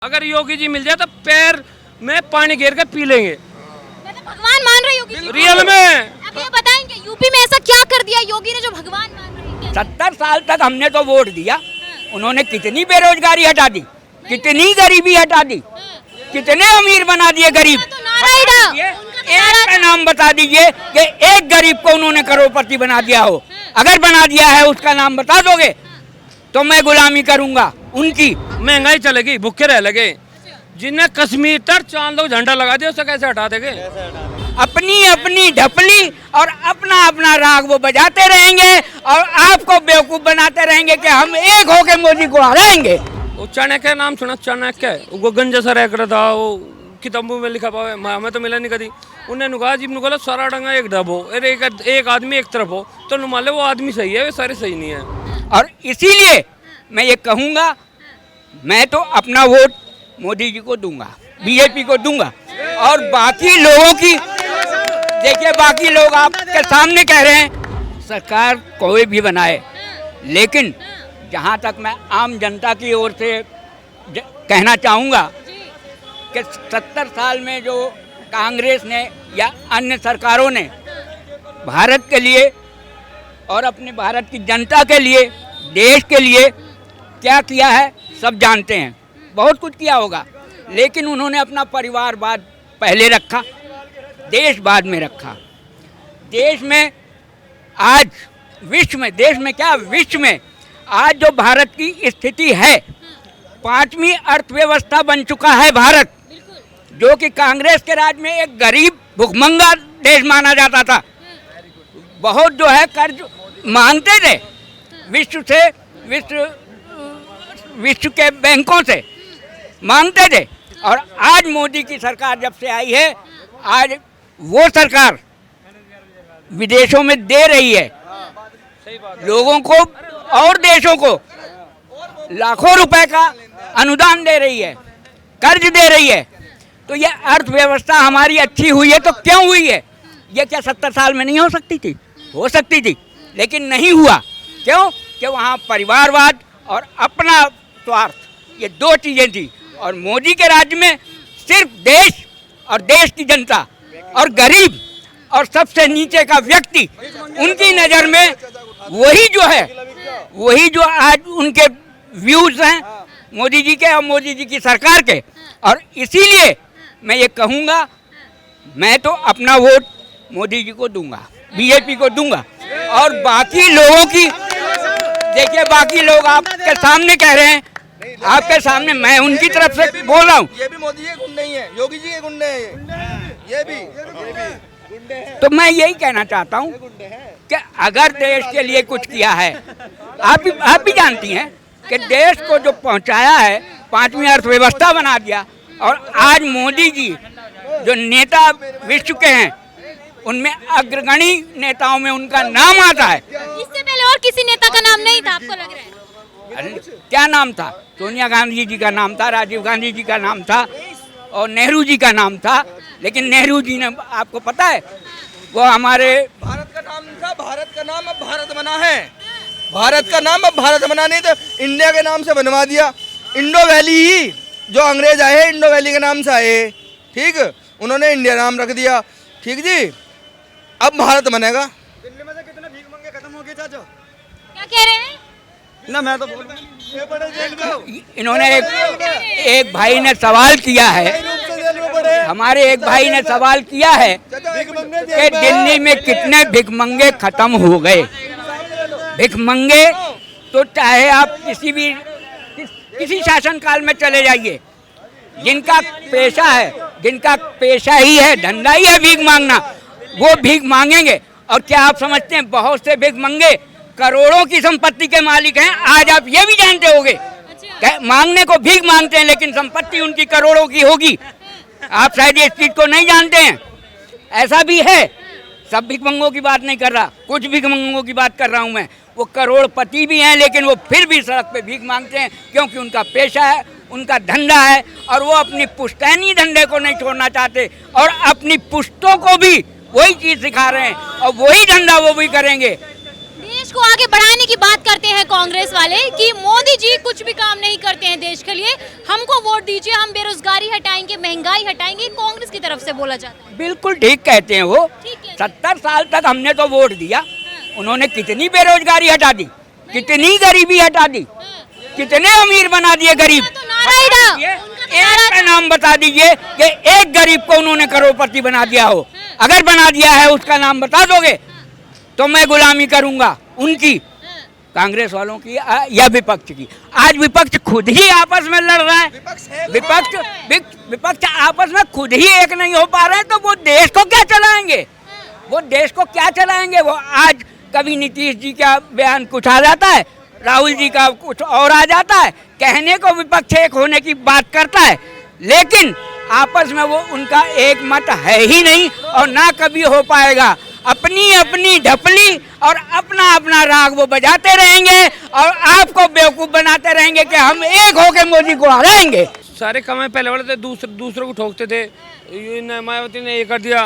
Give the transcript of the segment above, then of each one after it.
अगर योगी जी मिल जाए तो पैर में पानी घेर के पी लेंगे। मतलब भगवान मान रहे योगी जी? रियल में। अब ये बताएंगे यूपी में ऐसा क्या कर दिया योगी ने जो भगवान मान रहे हैं? 70 साल तक हमने तो वोट दिया, उन्होंने कितनी बेरोजगारी हटा दी, कितनी गरीबी हटा दी, कितने अमीर बना दिए गरीब। तो नारा ही था। एक का नाम बता दीजिए कि एक गरीब को उन्होंने करोड़पति बना दिया हो। अगर बना दिया है उसका नाम बता दोगे तो मैं गुलामी करूंगा उनकी। महंगाई चलेगी, भूखे रह लगे। जिन्हें कश्मीर तक चांद लोग झंडा लगा दिया उसे कैसे हटा देंगे? अपनी अपनी ढपली और अपना अपना राग वो बजाते रहेंगे और आपको बेवकूफ बनाते रहेंगे कि हम एक होके मोदी को हराएंगे। वो चाणक्य नाम सुना? चाणक्य वो गंजा सा रह था, वो किताबों में लिखा पावे, हमें तो मिला नहीं कभी। उन्हें कहा जी बोला सारा डंगा एक ढब हो, एक आदमी एक तरफ हो तो मान लो वो आदमी सही है, वे सारे सही नहीं है। और इसीलिए मैं ये कहूँगा, मैं तो अपना वोट मोदी जी को दूंगा, बीजेपी को दूंगा। और बाकी लोगों की देखिए, बाकी लोग आपके सामने कह रहे हैं सरकार कोई भी बनाए, लेकिन जहाँ तक मैं आम जनता की ओर से कहना चाहूँगा कि 70 साल में जो कांग्रेस ने या अन्य सरकारों ने भारत के लिए और अपने भारत की जनता के लिए, देश के लिए क्या किया है सब जानते हैं। बहुत कुछ किया होगा, लेकिन उन्होंने अपना परिवारवाद पहले रखा, देश बाद में रखा। देश में आज विश्व में, देश में क्या विश्व में आज जो भारत की स्थिति है, 5वीं अर्थव्यवस्था बन चुका है भारत, जो कि कांग्रेस के राज में एक गरीब भुखमंगा देश माना जाता था। बहुत जो है कर्ज मांगते थे विश्व से, विश्व के बैंकों से मांगते थे। और आज मोदी की सरकार जब से आई है, आज वो सरकार विदेशों में दे रही है लोगों को और देशों को, लाखों रुपए का अनुदान दे रही है, कर्ज दे रही है। तो ये अर्थव्यवस्था हमारी अच्छी हुई है तो क्यों हुई है? ये क्या 70 साल में नहीं हो सकती थी? हो सकती थी, लेकिन नहीं हुआ। क्यों? कि वहाँ परिवारवाद और अपना स्वार्थ, ये दो चीज़ें थी। और मोदी के राज्य में सिर्फ देश और देश की जनता और गरीब और सबसे नीचे का व्यक्ति, उनकी नज़र में वही जो है, वही जो आज उनके व्यूज़ हैं मोदी जी के और मोदी जी की सरकार के। और इसीलिए मैं ये कहूँगा, मैं तो अपना वोट मोदी जी को दूंगा, बीजेपी को दूंगा। और बाकी लोगों की देखिए, बाकी लोग आपके सामने कह रहे हैं, आपके सामने मैं उनकी तरफ से बोल रहा हूँ। ये भी मोदी के गुंडे ही हैं, योगी जी के गुंडे हैं ये भी गुंडे हैं। तो मैं यही कहना चाहता हूँ कि अगर देश के लिए कुछ किया है, आप भी जानती हैं कि देश को जो पहुँचाया है, 5वीं अर्थव्यवस्था बना दिया। और आज मोदी जी जो नेता विश्व के हैं, उनमें अग्रगणी नेताओं में उनका नाम आता है। इससे पहले और किसी नेता का नाम नहीं था, आपको लग रहा है? अरे क्या नाम था? सोनिया गांधी जी का नाम था, राजीव गांधी जी का नाम था और नेहरू जी का नाम था। लेकिन नेहरू जी ने, आपको पता है, वो हमारे भारत का नाम था, भारत का नाम अब भारत बना है, भारत का नाम अब भारत बना, नहीं तो इंडिया के नाम से बनवा दिया। इंडो वैली ही जो अंग्रेज आए, इंडो वैली के नाम से आए, ठीक, उन्होंने इंडिया नाम रख दिया, ठीक जी। अब भारत बनेगा। दिल्ली में से कितने भीख मंगे खत्म हो गए चाचा? क्या कह रहे हैं? ना मैं तो बोल रहा इन्होंने एक भाई ने सवाल किया है, हमारे एक भाई ने सवाल किया है कि दिल्ली में कितने भिखमंगे खत्म हो गए। भिखमंगे तो चाहे आप किसी शासन काल में चले जाइए, जिनका पेशा है, जिनका पेशा ही है, धंधा ही है भीख मांगना, वो भीख मांगेंगे। और क्या आप समझते हैं बहुत से भिखमंगे करोड़ों की संपत्ति के मालिक हैं? आज आप ये भी जानते होंगे, मांगने को भीख मांगते हैं लेकिन संपत्ति उनकी करोड़ों की होगी। आप शायद इस चीज को नहीं जानते हैं, ऐसा भी है। सब भिखमंगों की बात नहीं कर रहा, कुछ भिखमंगों की बात कर रहा हूँ मैं। वो करोड़पति भी हैं लेकिन वो फिर भी सड़क पे भीख मांगते हैं, क्योंकि उनका पेशा है, उनका धंधा है। और वो अपनी पुश्तैनी धंधे को नहीं छोड़ना चाहते और अपनी पुश्तों को भी वही चीज़ सिखा रहे हैं और वही धंधा वो भी करेंगे। देश देश को आगे बढ़ाने की बात करते हैं कांग्रेस वाले कि मोदी जी कुछ भी काम नहीं करते हैं देश के लिए, हमको वोट दीजिए, हम बेरोजगारी हटाएंगे, महंगाई हटाएंगे, कांग्रेस की तरफ से बोला जाता है। बिल्कुल ठीक कहते हैं वो। ठीक है। 70 साल तक हमने तो वोट दिया, उन्होंने कितनी बेरोजगारी हटा दी, कितनी गरीबी हटा दी, कितने अमीर बना दिए गरीब। तो नारा ही था, उनका तो नारा एक का था। नाम बता दीजिए कि एक गरीब को उन्होंने करोड़पति बना दिया हो। अगर बना दिया है उसका नाम बता दोगे तो मैं गुलामी करूंगा उनकी, कांग्रेस वालों की या विपक्ष की। आज विपक्ष खुद ही आपस में लड़ रहा है, विपक्ष आपस में खुद ही एक नहीं हो पा रहे हैं, तो वो देश को क्या चलाएंगे, वो देश को क्या चलाएंगे। वो आज कभी नीतीश जी का बयान कुछ आ जाता है, राहुल जी का कुछ और आ जाता है, कहने को विपक्ष एक होने की बात करता है, लेकिन आपस में वो उनका एक मत है ही नहीं और ना कभी हो पाएगा। अपनी अपनी ढपली और अपना अपना राग वो बजाते रहेंगे और आपको बेवकूफ बनाते रहेंगे कि हम एक होके मोदी को हराएंगे। सारे कमाए पहले वाले थे, दूसरों को ठोकते थे। मायावती ने ये कर दिया,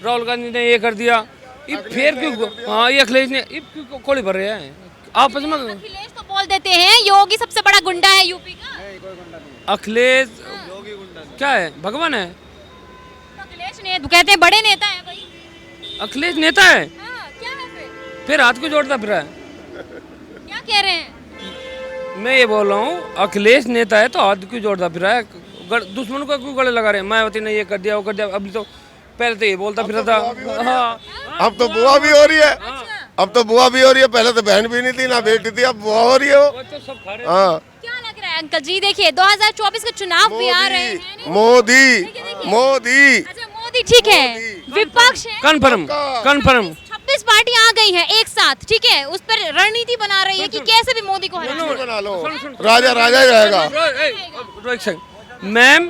राहुल गांधी ने ये कर दिया, ये फिर क्यों, हाँ ये अखिलेश ने क्यों कोड़ी भर रहे हैं आपस में। अखिलेश तो बोल देते हैं योगी सबसे बड़ा गुंडा है यूपी का। अखिलेश क्या है, भगवान है? तो अखिलेश ने कहते हैं बड़े नेता है भाई। अखिलेश नेता है, हाँ, क्या है फिर हाथ को जोड़ता फिर है। क्या कह रहे हैं? मैं ये बोल रहा हूँ अखिलेश नेता है तो हाथ क्यों जोड़ता फिर है, दुश्मन को क्यों गले लगा रहे हैं। मायावती ने ये कर दिया, वो कर दिया, अभी तो पहले तो ये बोलता फिर था। हाँ अब तो बुआ भी हो रही है, अब तो बुआ भी हो रही है, पहले तो बहन भी नहीं थी ना बेटी थी, अब बुआ हो रही है वो। तो सब खा रहे हैं। हाँ क्या लग रहा है अंकल जी? देखिए 2024 के चुनाव भी आ रहे हैं। मोदी मोदी अच्छा मोदी ठीक है, विपक्ष है, कन्फर्म 26 पार्टी आ गई है एक साथ, ठीक है, उस पर रणनीति बना रही है कि कैसे भी मोदी को हराना है। बना लो, राजा राजा ही रहेगा। एक सेकंड मैम,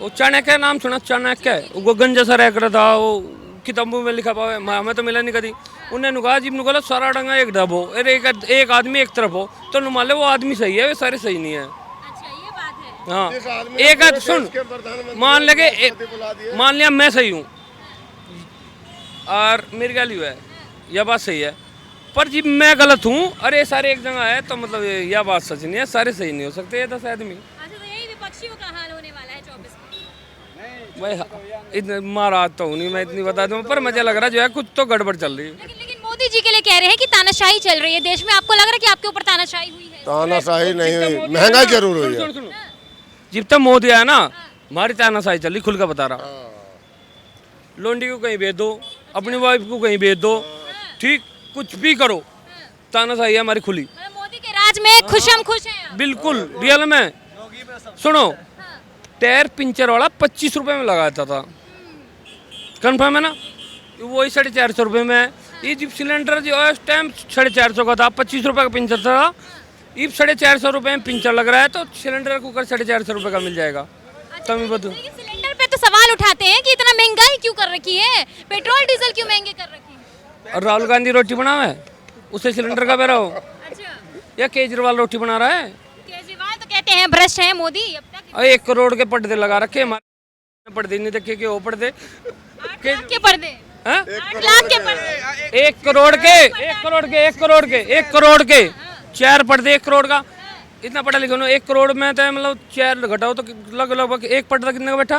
वो चाणक्य नाम सुना? चाणक्य वो गंजा सा रह था, वो किताबों में लिखा पावे, हमें तो मिला नहीं कभी। उन्होंने कहा जी बोला सारा डंगा एक डब हो, अरे एक आदमी एक तरफ हो तो मान लो वो आदमी सही है, वे सारे सही नहीं है। अच्छा ये बात है। हाँ एक आध सुन, मान लगे मान लिया मैं सही हूँ और मेरी गाली हुआ है, यह बात सही है, पर जी मैं गलत हूँ, अरे सारे एक जगह है तो मतलब यह बात सच नहीं है, सारे सही नहीं हो सकते ये 10 आदमी। अच्छा तो यही विपक्षियों का हाल होने वाला है 24 में। भाई इतने महाराज तो हूँ नहीं मैं, इतनी बता दूँ, पर मुझे लग रहा जो है कुछ तो गड़बड़ चल रही है। लेकिन मोदी जी के लिए कह रहे हैं कि तानाशाही चल रही है देश में, आपको लग रहा है कि आपके ऊपर तानाशाही हुई है? तानाशाही नहीं हुई, महंगाई जरूर हुई है। जब तक मोदी आया ना हमारी तानाशाही चल रही, खुल का बता रहा। लोंडी को कहीं भेज दो, अपनी वाइफ को कहीं भेज दो, ठीक कुछ भी करो, तानाशाही है हमारी खुली। मतलब मोदी के राज में खुशम खुश हैं। बिल्कुल रियल में। सुनो टायर पंचर वाला 25 रुपए में लगाता था, कन्फर्म है ना, वही 450 रुपये में है। ये जब सिलेंडर जो है उस टाइम 450 का था, 25 रुपये का पंचर था, ये 450 रुपये में पंचर लग रहा है तो सिलेंडर कुकर 450 रुपये का मिल जाएगा। तब मैं बता, लेकिन सिलेंडर पे तो सवाल उठाते हैं कि इतना महंगाई क्यों कर रखी है, पेट्रोल डीजल क्यों महंगे कर रखी है? और राहुल गांधी रोटी बनावे उसे सिलेंडर का बेरा हो, अच्छा या केजरीवाल रोटी बना रहा है? केजरीवाल तो कहते हैं भ्रष्ट है मोदी। अब तक 1 करोड़ के पर्दे लगा रखे हमारे, पर्दे नहीं देखे कि वो पर्दे 8 लाख के पर्दे, हैं? 8 लाख के पर्दे, 1 करोड़ के 1 करोड़ के 4 पर्दे, 1 करोड़ का, इतना पढ़ा लिखा ना, 1 करोड़ में तो मतलब 4 घटाओ तो लगभग एक पर्दा कितने का बैठा?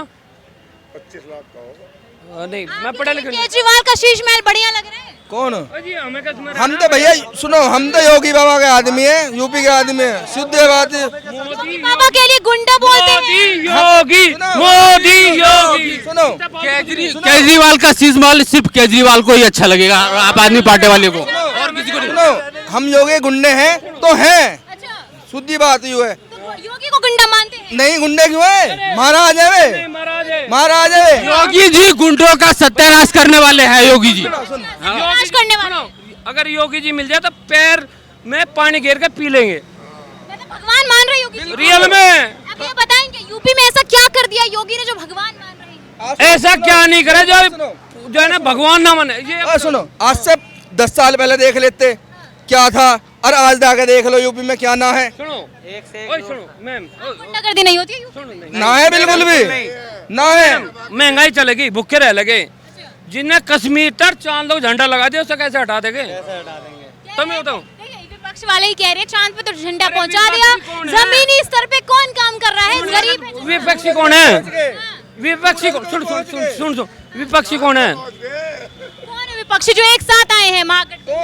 25 लाख का होगा। नहीं मैं पढ़ा लिखा नहीं। केजरीवाल का शीश महल बढ़िया लग रहा है। कौन? जी हमें क्या सुना हम तो भैया सुनो, हम तो योगी बाबा के आदमी है, यूपी के आदमी है, शुद्ध बात है। बाबा के लिए गुंडा बोलते हैं। मोदी योगी सुनो केजरीवाल का शीश महल सिर्फ केजरीवाल को ही अच्छा लगेगा, आप आदमी पार्टी वाले को और किसी को नहीं। सुनो, हम योगी गुंडे हैं तो हैं, अच्छा शुद्ध बात यू है। तो योगी को गुंडा मानते हैं? नहीं गुंडे क्यों है, महाराज है वे, महाराज है वे। योगी जी गुंडों का सत्यानाश करने वाले हैं। योगी जी नाश करने वाले हैं। अगर योगी जी मिल जाए तो पैर में पानी घेर के पी लेंगे, मतलब भगवान मान रहे योगी जी? रियल में। आप ये बताएंगे यूपी में ऐसा क्या कर दिया योगी ने जो भगवान मान रहे हैं? ऐसा क्या नहीं करे जो है ना भगवान ना माने ये। सुनो, आज से 10 साल पहले देख लेते क्या था और आज जाके देख लो यूपी में क्या ना है। सुनो ओए सुनो मैम, गुंडागर्दी नहीं होती है यूपी? सुनो नहीं, ना है, बिल्कुल भी ना है। महंगाई चलेगी, भूखे रह लगे, जिन्हें कश्मीर तक चांद लोग झंडा लगा दिया उसे कैसे हटा देंगे? तुम्हें बताऊं देखिए, विपक्ष वाले ही कह रहे हैं चांद पे तो झंडा पहुंचा दिया, जमीनी स्तर पे कौन काम कर रहा है? गरीब है। विपक्षी कौन है? विपक्षी सुन सुन सुन सुन सुन विपक्षी कौन है? कौन है विपक्षी जो एक साथ आए हैं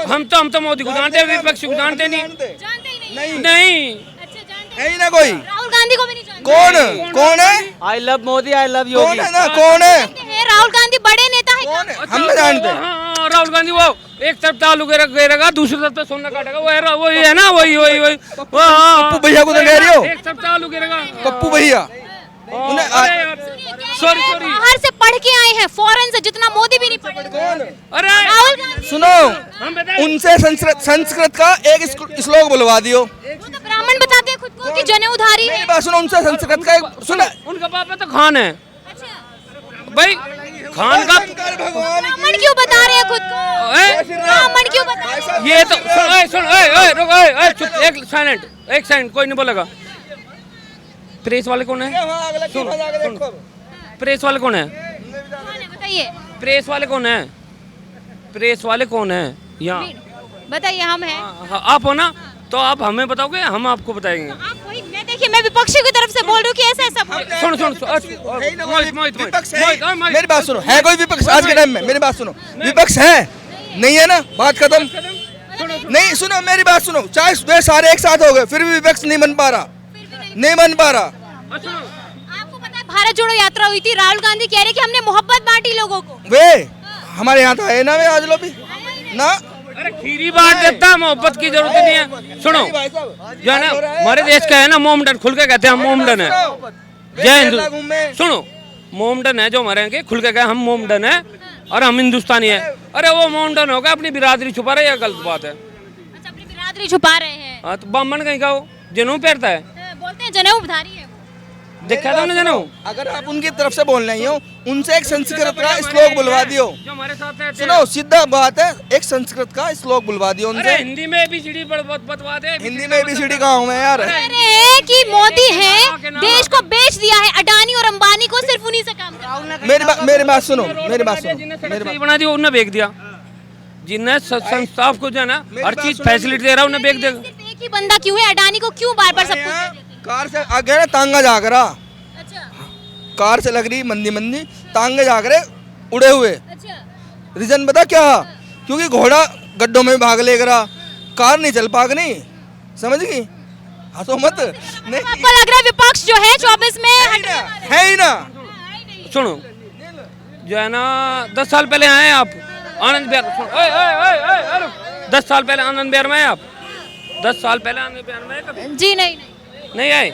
हम तो मोदी को जानते हैं, विपक्षी को जानते नहीं। जानते ही नहीं। नहीं अच्छा, जानते है ही ना कोई। राहुल गांधी को भी नहीं जानते। कौन है? I love Modi, I love कौन योगी। है ना, कौन है? राहुल गांधी बड़े नेता है। कौन है? हम नहीं जानते। हाँ, राहुल गांधी वो एक तरफ तालू घेरेगा, दूसरी तरफ तो सोना काटेगा, वही है ना, वही पप्पू भैया को तो कह रही हो? एक तरफ तालू घेरेगा पप्पू भैया सॉरी बाहर से पढ़ के आए हैं, फॉरेन से, जितना मोदी भी नहीं पढ़े। अरे राहुल गांधी सुनो, उनसे संस्कृत का एक श्लोक बुलवा दियो। वो तो ब्राह्मण बताते हैं खुद को कि जनेऊधारी है। मेरी बात सुनो, उनसे संस्कृत का एक सुना। उनका बाप तो खान है अच्छा, भाई, खान का ब्राह्मण क्यों बता रहे हैं खुद को? ब्राह्मण क्यों बता रहे हैं? ये तो सुन चुप, एक साइलेंट, कोई नहीं बोलेगा। प्रेस वाले कौन है? प्रेस वाले कौन है? कौन है बताइए? प्रेस वाले कौन है? प्रेस वाले कौन है यहाँ? बताइए, हम हैं। आप हो ना, तो आप हमें बताओगे, हम आपको बताएंगे। आप वही, मैं देखिए, मैं विपक्षी की तरफ से बोल रही हूँ कि ऐसा ऐसा। सुन विपक्ष है? मेरी बात सुनो, है कोई विपक्ष आज के टाइम में? मेरी बात सुनो, विपक्ष है? नहीं है ना, बात खत्म। नहीं, सुनो मेरी बात सुनो, चाहे वे सारे एक साथ हो गए फिर भी विपक्ष नहीं बन पा रहा, नहीं बन पा रहा। आपको पता है, भारत जोड़ो यात्रा हुई थी, राहुल गांधी कह रहे कि हमने मोहब्बत बांटी लोगों को। वे हमारे यहाँ तो है ना, वे आज लो भी ना। अरे खीरी बांट देता, मोहब्बत की जरूरत नहीं है। सुनो, जो है ना हमारे देश का है ना, मोमडन, खुल के कहते हैं हम मोमडन है। जय हिंदू। सुनो, मोमडन है जो हमारे यहाँ के, खुल के कहे हम मोमडन है और हम हिंदुस्तानी है। अरे वो मोमडन होगा, अपनी बिरादरी छुपा रहे, गलत बात है। अच्छा, अपनी बिरादरी छुपा रहे हैं। हाँ, तो ब्राह्मण कहीं का हो, जनेऊ पहनता है, बोलते हैं जनेऊधारी है। देखा था ना जनेऊ। अगर आप उनकी तरफ से बोल रही हो, उनसे एक संस्कृत का श्लोक बुलवा दियो। जो हमारे साथ रहते सुनो, सीधा बात है, एक संस्कृत का श्लोक बुलवा दियो उनसे। हिंदी में ABCD बतवा दे। हिंदी में ABCD कहाँ हूँ मैं यार? कह रहे हैं कि मोदी है, देश को बेच दिया है, अडानी और अंबानी को, सिर्फ उन्हीं से काम करना है। मेरी बात सुनो, मेरी बात सुनो, मेरी बात बना दी, उन्हें बेच दिया। जिन्हें संस्था को जो है ना हर चीज फैसिलिटी दे रहा, उन्हें बेच देगा। सिर्फ एक ही बंदा क्यों है? अडानी को क्यों बार बार सब कुछ दे देते हैं? कार से आगे ना तांगा जागरा, अच्छा, कार से लग रही मंदी तांगे जागरे उड़े हुए। अच्छा, रीजन बता क्या? क्योंकि घोड़ा गड्ढों में भाग लेगा, कार नहीं चल पागनी, समझ गई? हंसो मत। नहीं, आपको लग रहा है विपक्ष जो है 24 में है ही ना। सुनो, जो है ना 10 साल पहले आए आप आनंद बिहार, 10 साल पहले आनंद बिहार में आए आप? 10 साल पहले आनंद बिहार में आए कभी? जी नहीं, नहीं आए।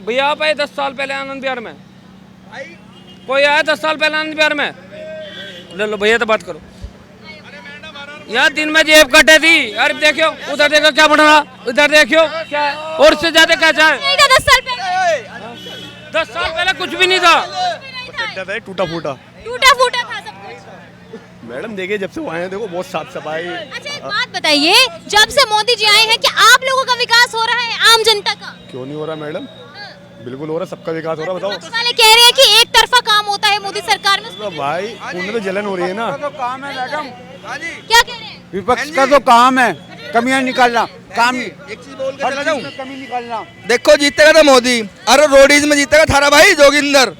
भैया आप आए 10 साल पहले आनंद बिहार में? कोई आया 10 साल पहले आनंद बिहार में? ले लो भैया, तो बात करो। यहाँ दिन में जेब कटे थी। अरे देखियो, उधर देखो क्या बन रहा, उधर देखियो क्या है, और उससे ज्यादा क्या चाहे। 10 साल पहले 10 साल पहले कुछ भी नहीं था। टूटा फूटा था सब कुछ। मैडम देखिए, जब से वो आए हैं देखो बहुत साफ सफाई। अच्छा, एक बात बताइए, जब से मोदी जी आए हैं, क्या आप लोगों का विकास हो रहा है, आम जनता का? क्यों नहीं हो रहा मैडम? बिल्कुल हो रहा, सबका विकास हो रहा। बताओ। विपक्ष वाले कह रहे हैं कि एक तरफा काम होता है मोदी सरकार में। तो भाई उन्हें तो जलन हो रही है ना। काम है मैडम, क्या कह रहे हैं? विपक्ष का तो काम है कमियां निकालना, काम एक चीज बोल के चला जाऊं, कमी निकालना। देखो जीतेगा तो मोदी, अरे रोडीज में जीतेगा थारा भाई जोगिंदर।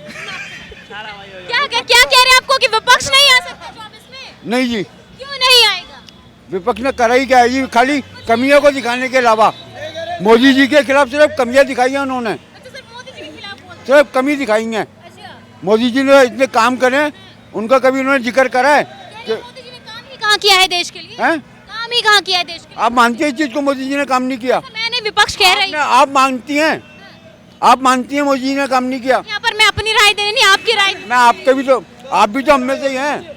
क्या कह रहे हैं आपको कि विपक्ष नहीं आ सकता 24 में? नहीं जी, क्यों नहीं आएगा? विपक्ष ने करा ही क्या है जी, खाली कमियों को दिखाने के अलावा। मोदी जी के खिलाफ सिर्फ कमियां दिखाई हैं उन्होंने, अच्छा, सिर्फ मोदी जी के खिलाफ बोलते सिर्फ कमी दिखाई है। अच्छा, मोदी जी ने इतने काम करे, उनका कभी उन्होंने जिक्र करा है कि मोदी जी ने काम ही कहाँ किया है देश के लिए? हैं? काम ही कहाँ किया है देश के लिए? आप मानते हैं इस चीज को, मोदी जी ने काम नहीं किया? मैंने विपक्ष कह रही हूँ, आप मानती हैं, आप मानती हैं मोदी जी ने काम नहीं किया? यहाँ पर मैं अपनी राय देनी, आपकी राय। मैं आपके भी तो, आप भी तो हम में से ही हैं।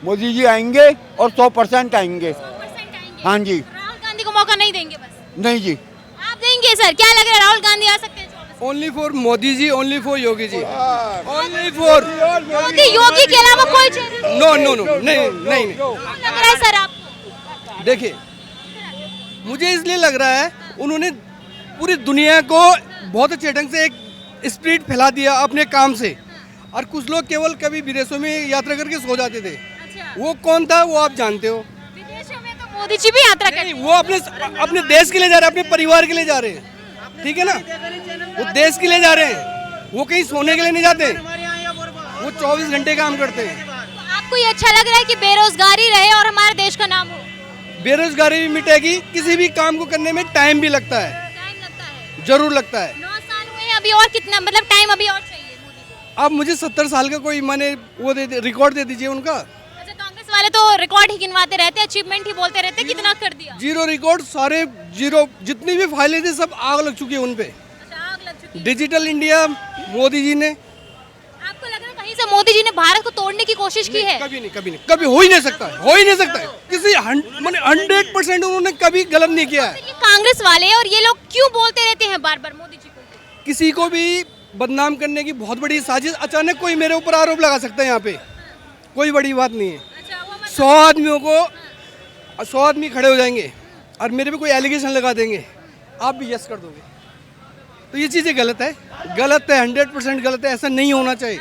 मोदी जी आएंगे और 100% आएंगे। 100% आएंगे। हाँ जी। राहुल गांधी को मौका नहीं देंगे बस? नहीं जी। आप देंगे सर? क्या लग रहा है, राहुल गांधी आ सकते हैं 24 में? Only for Modi ji, only for Yogi ji, only for Modi Yogi के अलावा कोई चेहरा नो नो नो नहीं क्यों लग रहा है सर आपको? देखिए, मुझे इसलिए लग रहा है उन्होंने पूरी दुनिया को बहुत अच्छे ढंग से एक स्पिरिट फैला दिया अपने काम से, और कुछ लोग केवल कभी विदेशों में यात्रा करके सो जाते थे। अच्छा, वो कौन था वो आप जानते हो। विदेशों में तो मोदी जी भी यात्रा करते नहीं, वो अपने अपने देश के लिए जा रहे हैं, अपने परिवार के लिए जा रहे हैं, ठीक है ना। वो देश के लिए जा रहे हैं, वो कहीं सोने के लिए नहीं जाते, वो 24 घंटे काम करते हैं। हैं। आपको ये अच्छा लग रहा है कि बेरोजगारी रहे और हमारे देश का नाम हो? बेरोजगारी भी मिटेगी, किसी भी काम को करने में टाइम भी लगता है, टाइम लगता है। जरूर लगता है। 9 साल हुए हैं, अभी और कितना मतलब टाइम अभी और चाहिए मोदी को? अब मुझे 70 साल का कोई मैंने वो रिकॉर्ड दे दीजिए उनका। अच्छा, कांग्रेस वाले तो रिकॉर्ड ही गिनवाते रहते हैं, अचीवमेंट ही बोलते रहते हैं, कितना कर दिया। जीरो रिकॉर्ड, सारे जीरो, जितनी भी फाइलें थी सब आग लग चुकी है उन पे। अच्छा, आग लग चुकी है। डिजिटल इंडिया मोदी जी ने आपको लग रहा है कहीं से मोदी जी ने भारत को तोड़ने की कोशिश की है? कभी नहीं, कभी नहीं, कभी हो ही नहीं सकता है, हो ही नहीं सकता है। किसी 100% उन्होंने कभी गलत नहीं किया है। ये कांग्रेस वाले और ये लोग क्यों बोलते रहते हैं बार बार मोदी जी को? किसी को भी बदनाम करने की बहुत बड़ी साजिश, अचानक कोई मेरे ऊपर आरोप लगा सकता है यहाँ पे, कोई बड़ी बात नहीं है। अच्छा, वो मतलब 100 आदमियों को 100 आदमी खड़े हो जाएंगे और मेरे पे कोई एलिगेशन लगा देंगे, आप भी यस कर दोगे, तो ये चीज़ें गलत है, 100% गलत है, ऐसा नहीं होना चाहिए।